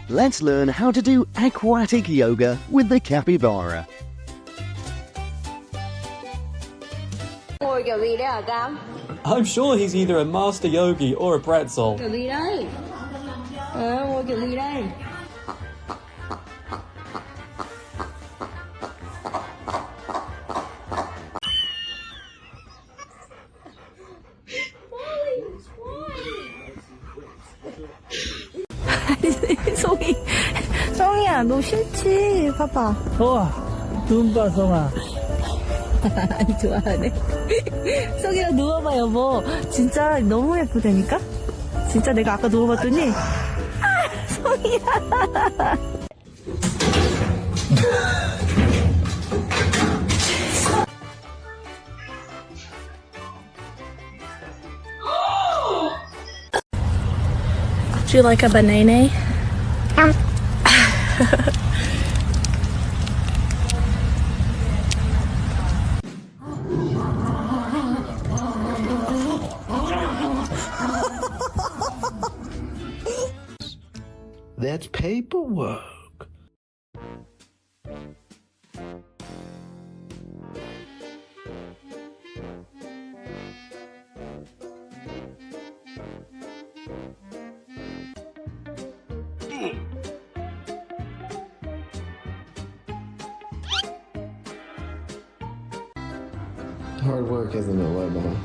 Let's learn how to do aquatic yoga with the capybara. Ngồi kiểu gì đấy hả Cam? I'm sure he's either a master yogi or a pretzel. Kiểu gì đây? Ngồi kiểu gì đây? 성이야, 너 싫지? 봐봐. 눈 봐, 성아. 아니, 좋아하네. 성이야, 누워봐, 여보. 진짜 너무 예쁘다니까? 진짜 내가 아까 누워봤더니, 성이야. Do you like a banana? That's paperwork. Hard work, isn't it, Lebanon?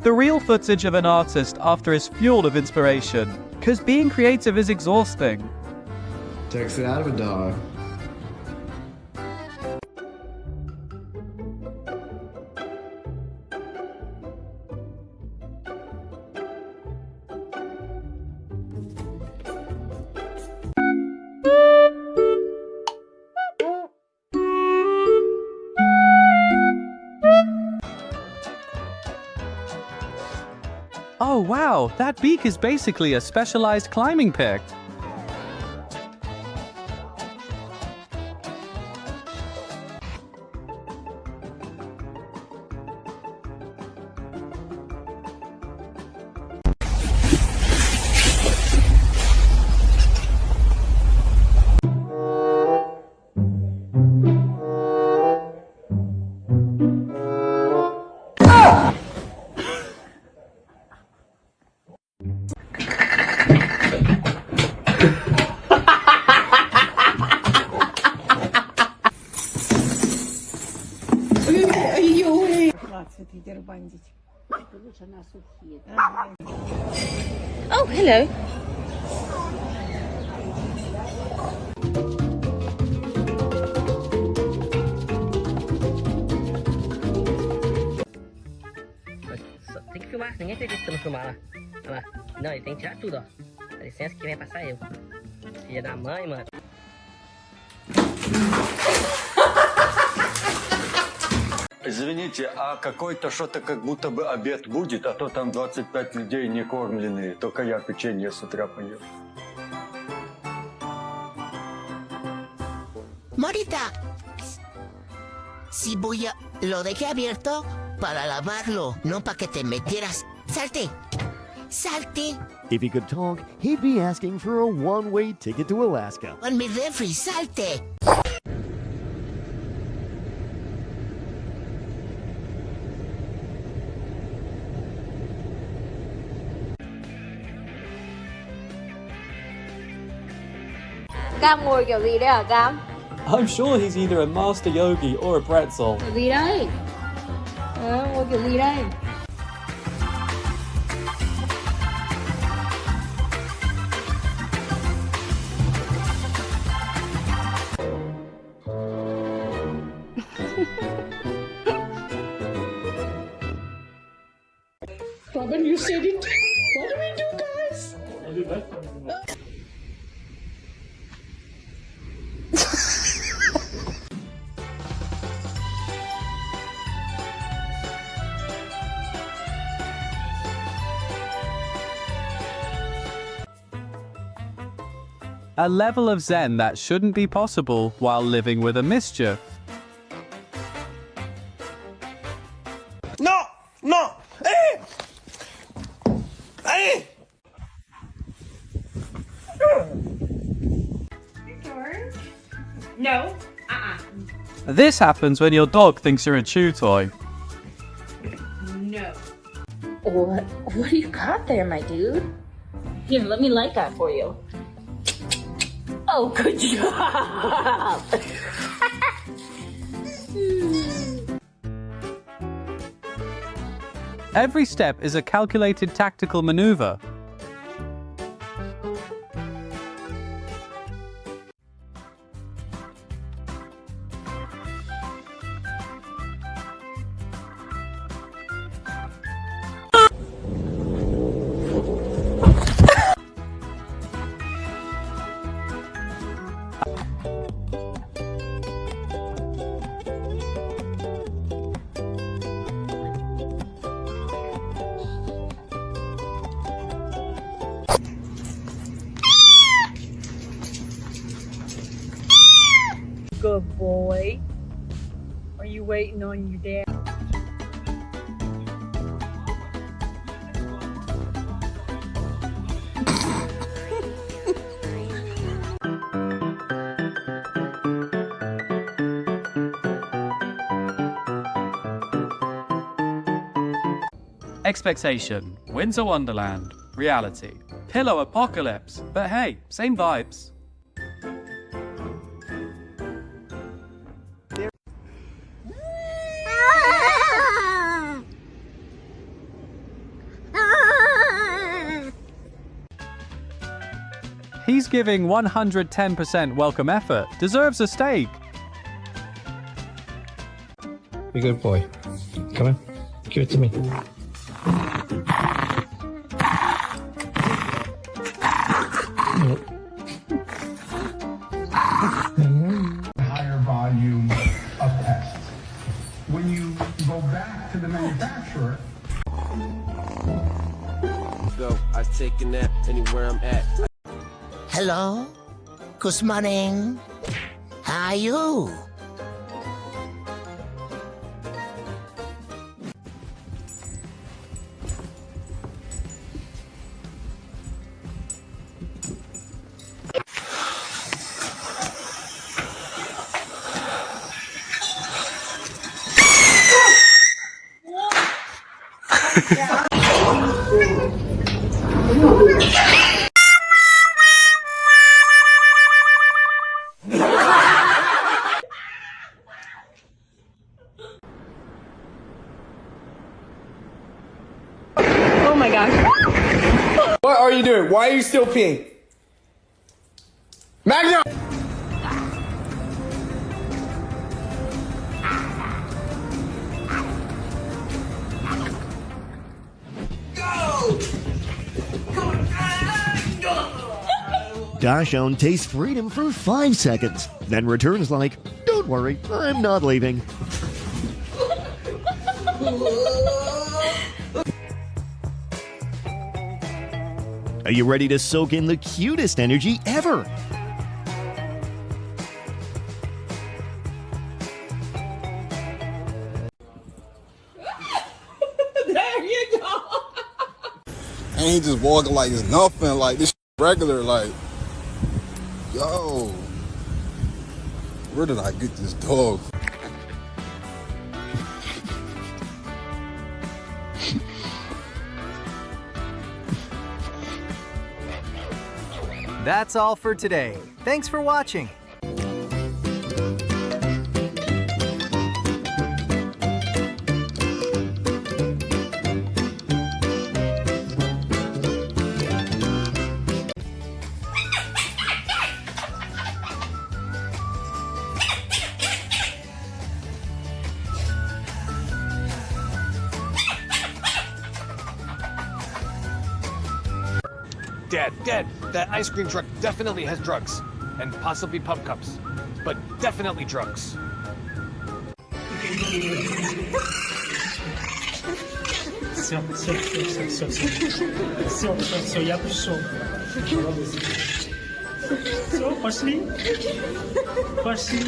The real footage of an artist after is fuel of inspiration, because being creative is exhausting. Takes it out of a dog. Oh wow, that beak is basically a specialized climbing pick. Oh, hello. Tem que filmar, ninguém acredita que eu não filmar lá. Olha lá. Não, ele tem que tirar tudo, ó. Dá licença que vai passar eu. Filha da mãe, mano. Извините, а какой-то что-то как будто бы обед будет, а то там 25 людей не кормленные, только я печенье с утра поел. Morita, si voy a... Lo dejé abierto para lavarlo, no para que te metieras. Salte, salte. If he could talk, he'd be asking for a one-way ticket to Alaska. Con mi refri, salte. Cam ngồi kiểu gì đấy hả Cam? I'm sure he's either a master yogi or a pretzel. Kiểu gì đây? Ngồi kiểu gì đây? Robin, you said it. What do we do, guys? A level of zen that shouldn't be possible while living with a mischief. No! No! Hey! Hey! No. This happens when your dog thinks you're a chew toy. No. What do you got there, my dude? Here, let me light that for you. Oh, good job! Every step is a calculated tactical maneuver. Good boy. Are you waiting on your dad? Expectation, Winter Wonderland. Reality, Pillow Apocalypse. But hey, same vibes. He's giving 110% welcome effort. Deserves a steak. Be a good boy. Come on. Give it to me. Higher volume of pests. When you go back to the manufacturer, I take a nap anywhere I'm at. Hello? Good morning. How are you? Oh my gosh. What are you doing? Why are you still peeing? Magnum! Dachshund tastes freedom for 5 seconds, then returns like, "Don't worry, I'm not leaving." Are you ready to soak in the cutest energy ever? There you go. I ain't just walking like it's nothing, like this regular, like, yo, where did I get this dog? That's all for today. Thanks for watching. Dad, that ice cream truck definitely has drugs. And possibly pub cups. But definitely drugs. Все, я пришел. Все, пошли. Пошли.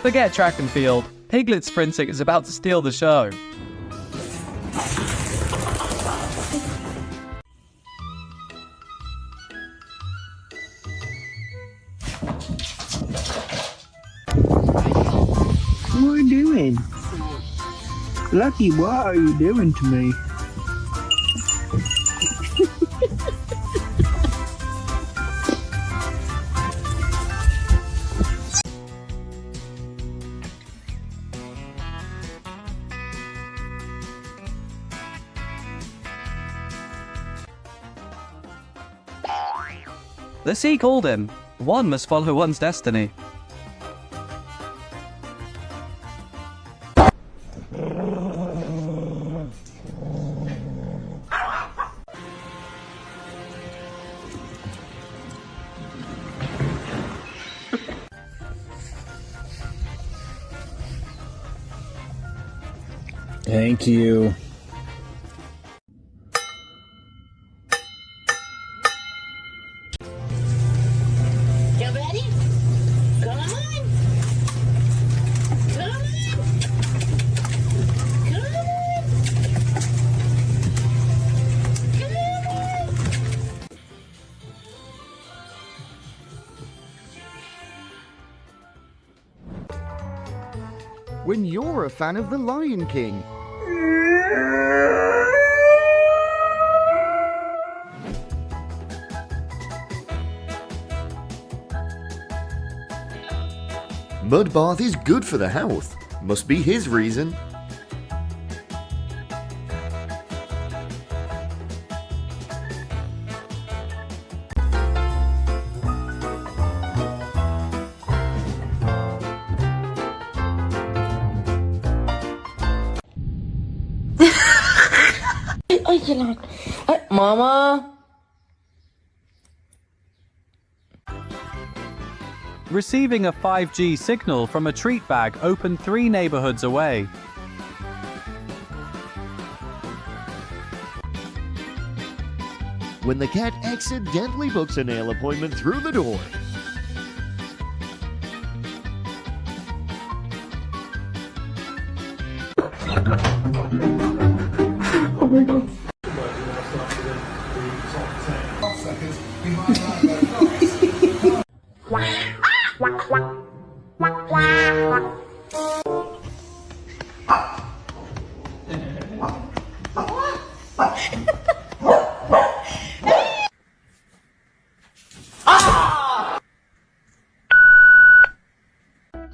Forget track and field. Piglet sprinting is about to steal the show. What are you doing? Lucky, what are you doing to me? The sea called him. One must follow one's destiny. Thank you. You ready? Come on! Come on! Come on! Come on! When you're a fan of The Lion King. Mud bath is good for the health. Must be his reason. Mama. Receiving a 5G signal from a treat bag opened 3 neighborhoods away. When the cat accidentally books a nail appointment through the door. Oh my god.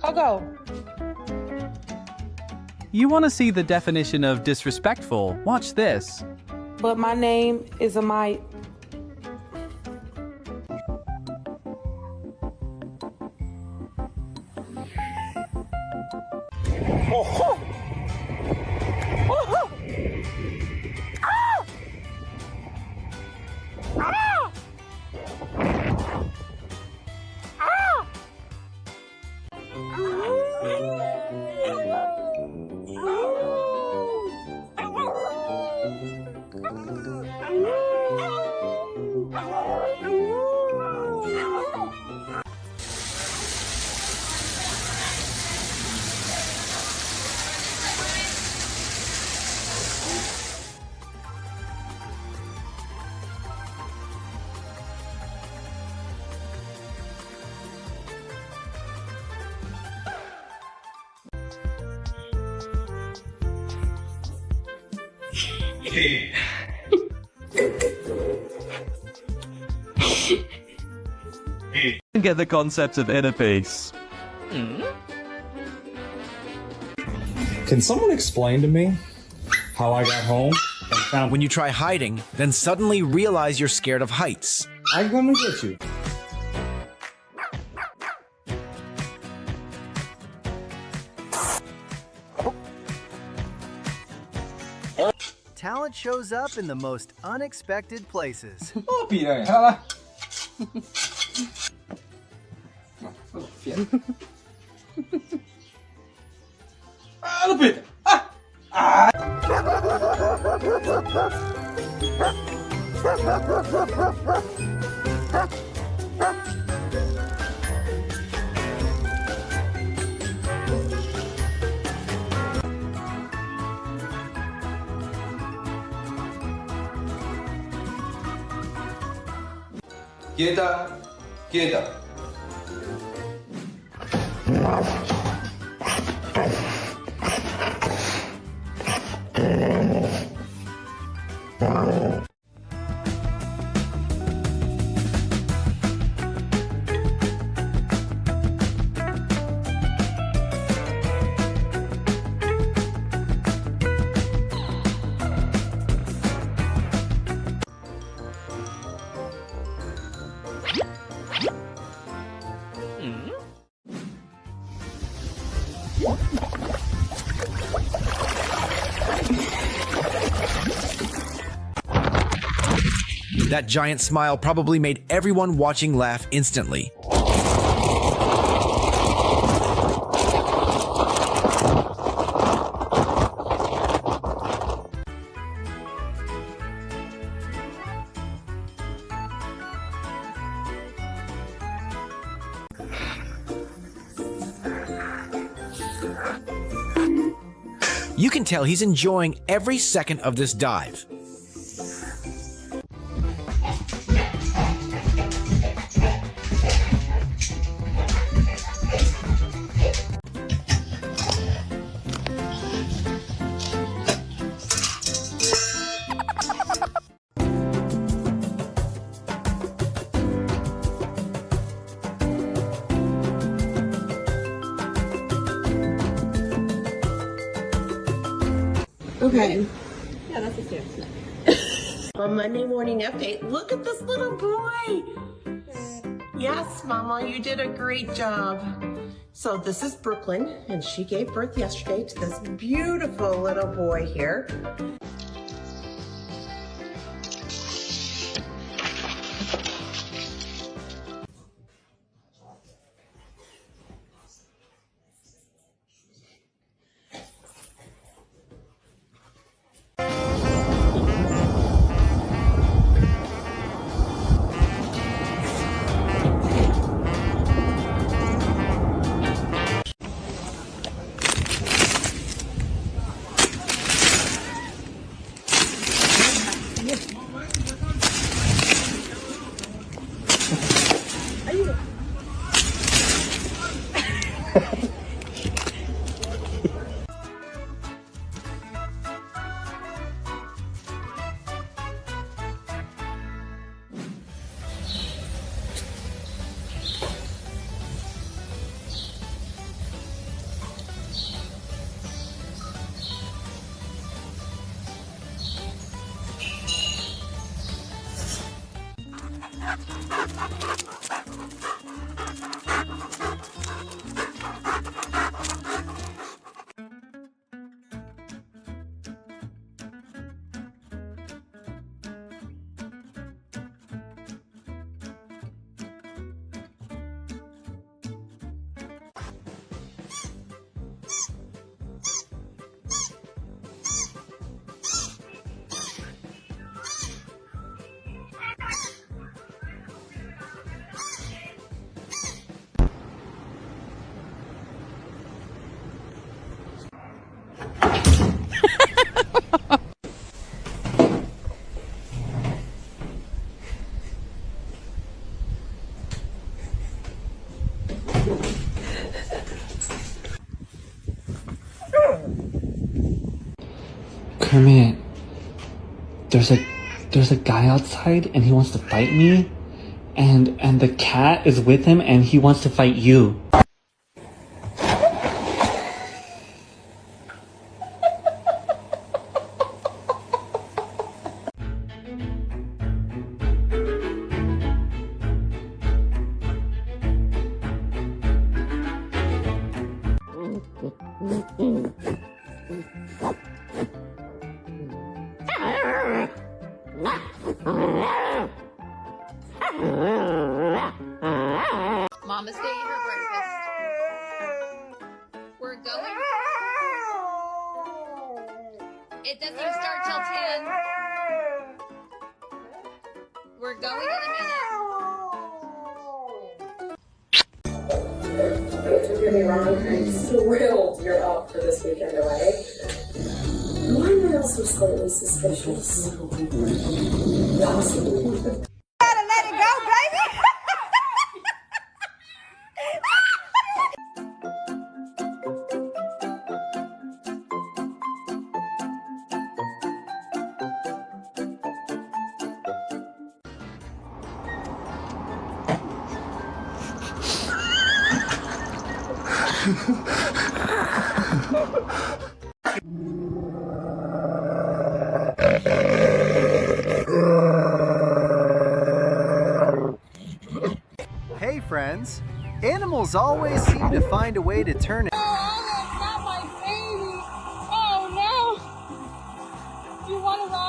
Coco. You want to see the definition of disrespectful? Watch this. But my name is Amaya. Get the concept of inner peace. Can someone explain to me how I got home and found... When you try hiding, then suddenly realize you're scared of heights. I come and get you. Talent shows up in the most unexpected places. Oh, piranha, olha lá. Ah, Lupita! Ah! Ah! Quieta. Quieta. That giant smile probably made everyone watching laugh instantly. You can tell he's enjoying every second of this dive. Okay. Yeah, that's a stairs. On Monday morning update, look at this little boy. Yes, Mama, you did a great job. So this is Brooklyn, and she gave birth yesterday to this beautiful little boy here. Kermit, there's a guy outside and he wants to fight me, and the cat is with him and he wants to fight you. Mama's gonna eat her breakfast. We're going. It doesn't even start till 10. We're going in a minute. Don't get me wrong, I'm thrilled you're up for this weekend away. Why am I also slightly suspicious? Gotta let it go, baby! Hey friends, animals always seem to find a way to turn it. Not my baby. Oh no. You want to ride?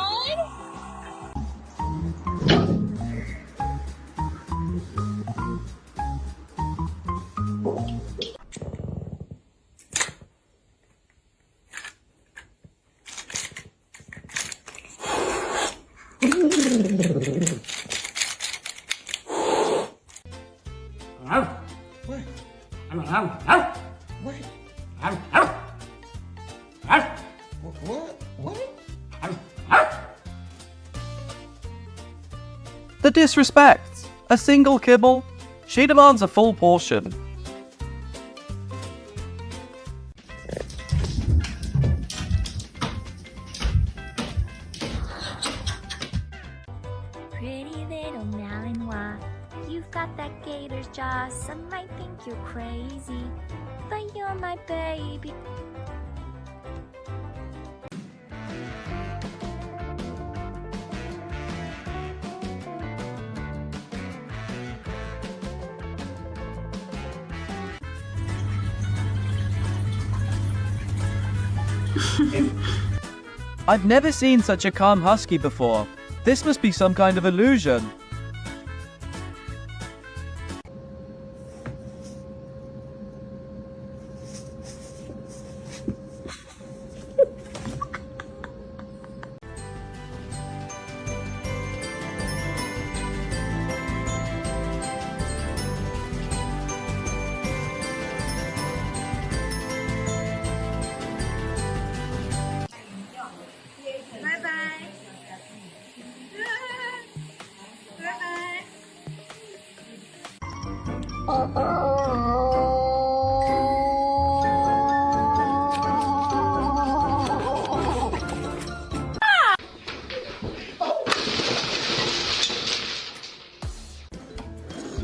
The disrespect! A single kibble? She demands a full portion. Pretty little Malinois, you've got that gator's jaw. Some might think you're crazy, but you're my baby. I've never seen such a calm husky before. This must be some kind of illusion.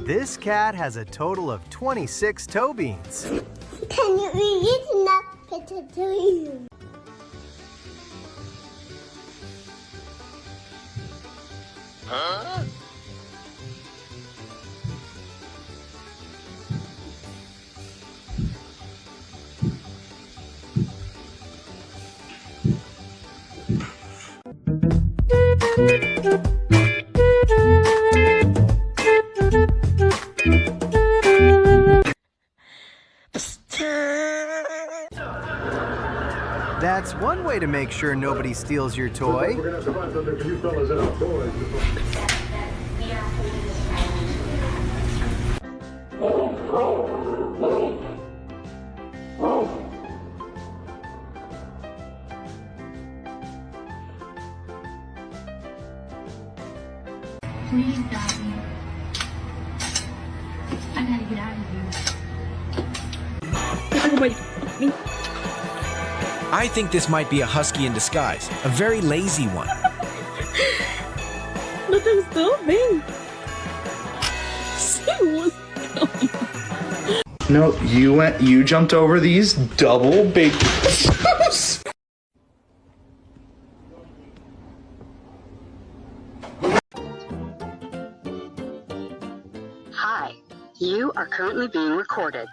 This cat has a total of 26 toe beans. Can you eat it enough to you? Huh? That's one way to make sure nobody steals your toy. We're gonna have to find something for you fellas in our toys. Please, Daddy. I gotta get out of here. I think this might be a husky in disguise, a very lazy one. No te gustó? Ven. No, you jumped over these double big toes. Hi, you are currently being recorded.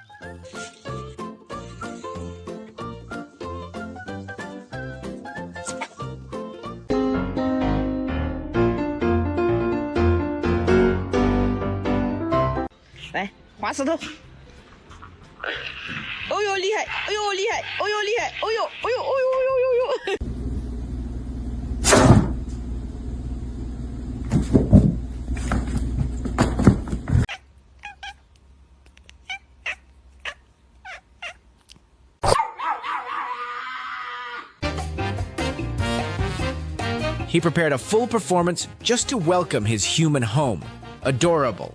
He prepared a full performance just to welcome his human home. Adorable.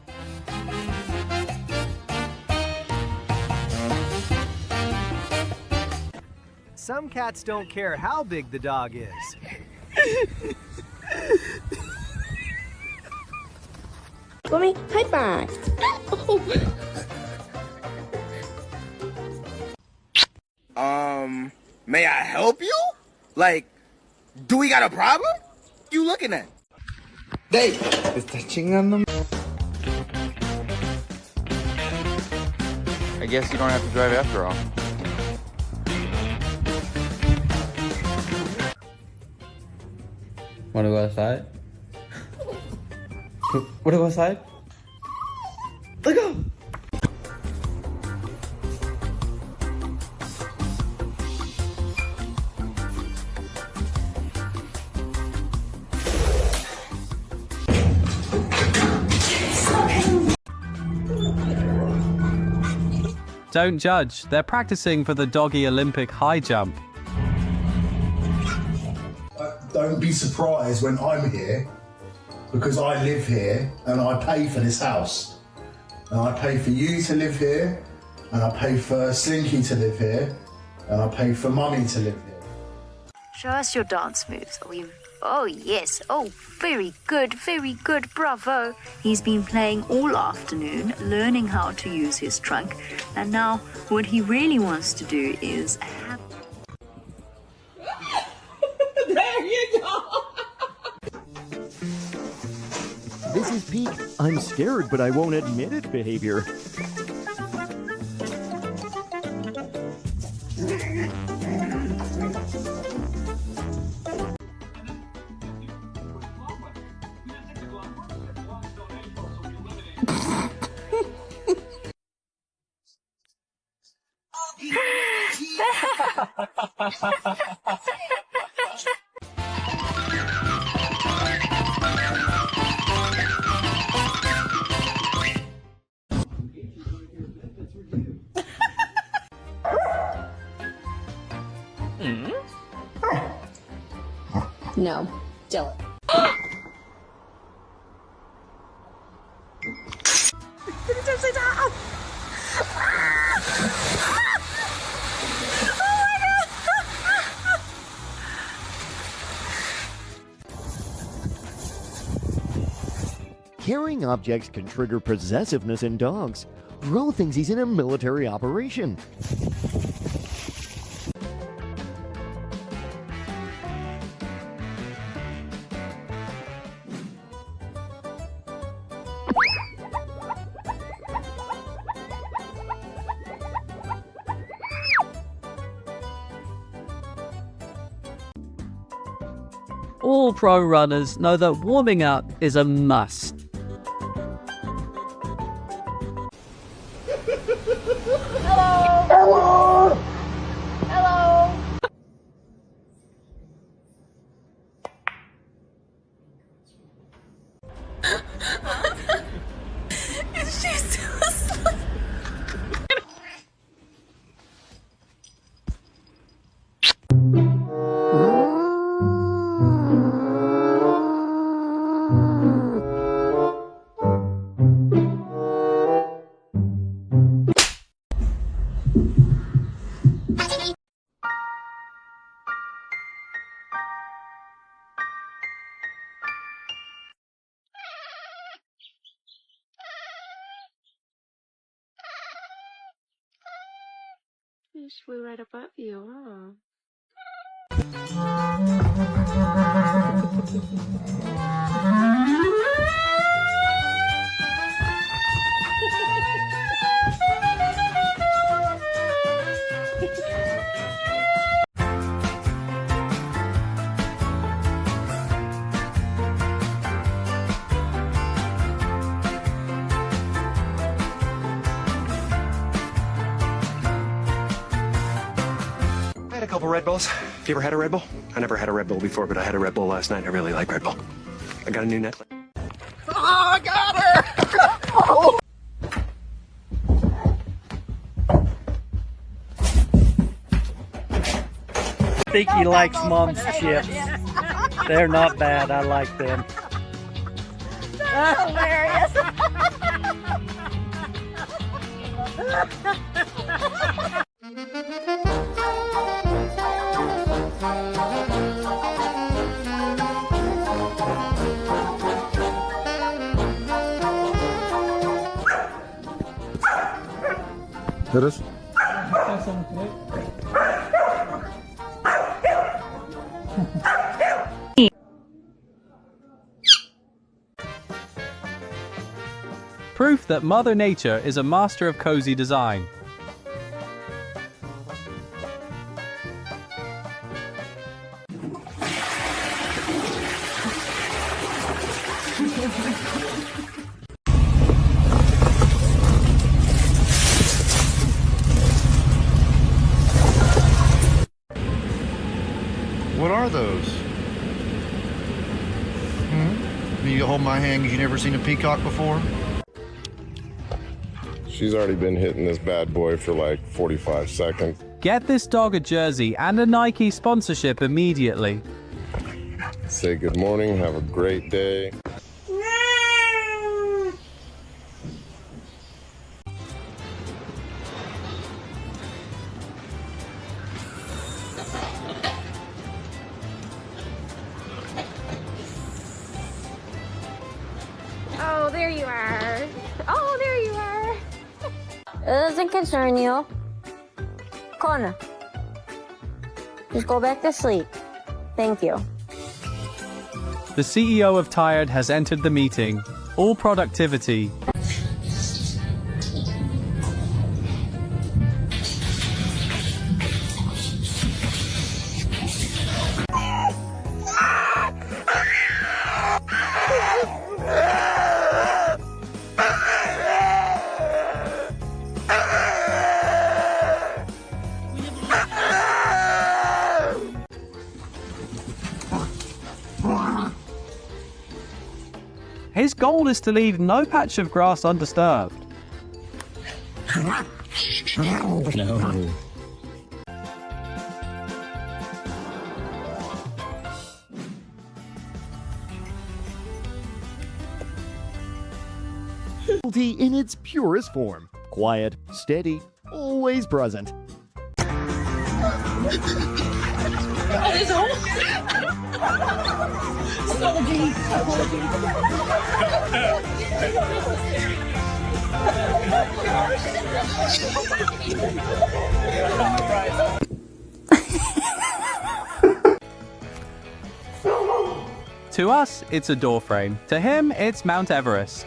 Some cats don't care how big the dog is. Mommy, high five. Like, do we got a problem? You looking at? Dave, ¿estás chingando? I guess you don't have to drive after all. Wanna go outside? Wanna go outside? Let's go! Don't judge, they're practicing for the doggy Olympic high jump. Don't be surprised when I'm here, because I live here and I pay for this house. And I pay for you to live here, and I pay for Slinky to live here, and I pay for Mummy to live here. Show us your dance moves. Oh yes, oh very good, bravo. He's been playing all afternoon, learning how to use his trunk, and now what he really wants to do is have... There you go. This is peak I'm scared but I won't admit it behavior. No, Dylan. Carrying objects can trigger possessiveness in dogs. Ro thinks he's in a military operation. All pro runners know that warming up is a must. Hello. Hello. Is she still asleep? We're right above you, huh? I had a couple Red Bulls. Have you ever had a Red Bull? I never had a Red Bull before, but I had a Red Bull last night. I really like Red Bull. I got a new necklace. Oh, I got her! Oh. I think he likes Mom's chips. They're not bad. I like them. That's hilarious. Hit us. that Mother Nature is a master of cozy design. What are those? You hold my hand because you never seen a peacock before? She's already been hitting this bad boy for like 45 seconds. Get this dog a jersey and a Nike sponsorship immediately. Say good morning, have a great day. Oh, there you are. Oh, there you are. It doesn't concern you. Kona. Just go back to sleep. Thank you. The CEO of Tired has entered the meeting. All productivity. His goal is to leave no patch of grass undisturbed. No. In its purest form. Quiet, steady, always present. To us, it's a door frame. To him, it's Mount Everest.